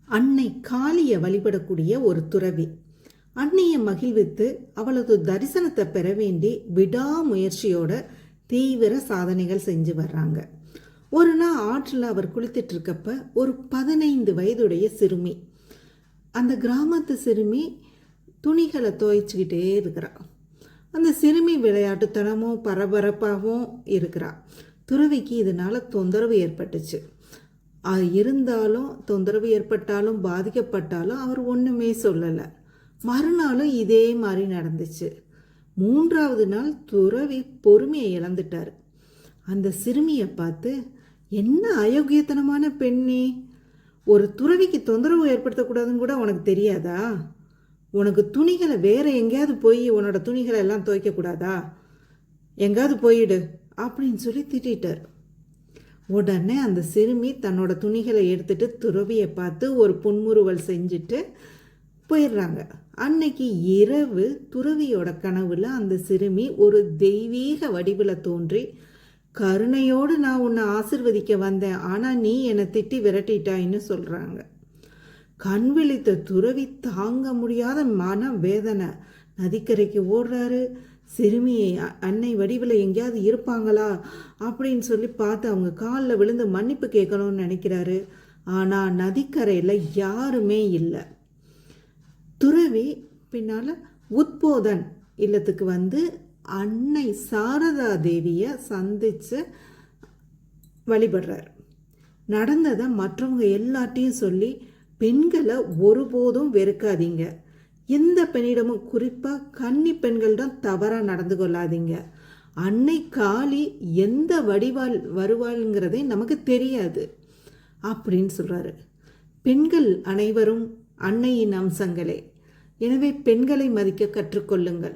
அன்னை காளியை வழிபடக்கூடிய ஒரு துறவி. அன்னையை மகிழ்வித்து அவளது தரிசனத்தை பெற வேண்டி விடாமுயற்சியோட தீவிர சாதனைகள் செஞ்சு வர்றாங்க. ஒரு நாள் ஆற்றில் அவர் குளித்துட்டு இருக்கப்ப ஒரு 15 வயதுடைய சிறுமி, அந்த கிராமத்து சிறுமி துணிகளை துவைச்சிக்கிட்டே இருக்கிறா. அந்த சிறுமி விளையாட்டுத்தனமும் பரபரப்பாகவும் இருக்கிறா. துறவிக்கு இதனால தொந்தரவு ஏற்பட்டுச்சு. இருந்தாலும் தொந்தரவு ஏற்பட்டாலும் பாதிக்கப்பட்டாலும் அவர் ஒன்றுமே சொல்லலை. மறுநாளும் இதே மாதிரி நடந்துச்சு. 3வது நாள் துறவி பொறுமையை இழந்துட்டார். அந்த சிறுமியை பார்த்து, என்ன அயோக்கியத்தனமான பெண்ணே, ஒரு துறவிக்கு தொந்தரவு ஏற்படுத்தக்கூடாதுன்னு கூட உனக்கு தெரியாதா? உனக்கு துணிகளை வேற எங்கேயாவது போய் உன்னோட துணிகளை எல்லாம் துவைக்கக்கூடாதா? எங்கேயாவது போயிடு அப்படின்னு சொல்லி திட்டார். உடனே அந்த சிறுமி தன்னோட துணிகளை எடுத்துட்டு துறவியை பார்த்து ஒரு புன்முறுவல் செஞ்சுட்டு போயிடுறாங்க. அன்னைக்கு இரவு துறவியோட கனவுல அந்த சிறுமி ஒரு தெய்வீக வடிவில் தோன்றி, கருணையோடு நான் உன்னை ஆசிர்வதிக்க வந்தேன், ஆனால் நீ என்னை திட்டி விரட்டிட்டாயின்னு சொல்கிறாங்க. கண் விழித்த துறவி தாங்க முடியாத மன வேதனை நதிக்கரைக்கு ஓடுறாரு. சிறுமியை அன்னை வடிவில் எங்கேயாவது இருப்பாங்களா அப்படின்னு சொல்லி பார்த்து அவங்க காலில் விழுந்து மன்னிப்பு கேட்கணும்னு நினைக்கிறாரு. ஆனால் நதிக்கரையில் யாருமே இல்லை. துறவி பின்னால் உத்போதன் இல்லத்துக்கு வந்து அன்னை சாரதா தேவியை சந்தித்து வழிபடுறார். நடந்ததை மற்றவங்க எல்லாத்தையும் சொல்லி, பெண்களை ஒருபோதும் வெறுக்காதீங்க, எந்த பெண்ணிடமும் குறிப்பாக கன்னி பெண்களிடம் தவறாக நடந்து கொள்ளாதீங்க, அன்னை காளி எந்த வடிவால் வருவாள்ங்கிறதே நமக்கு தெரியாது அப்படின்னு சொல்கிறாரு. பெண்கள் அனைவரும் அன்னையின் அம்சங்களே, எனவே பெண்களை மதிக்க கற்றுக்கொள்ளுங்கள்.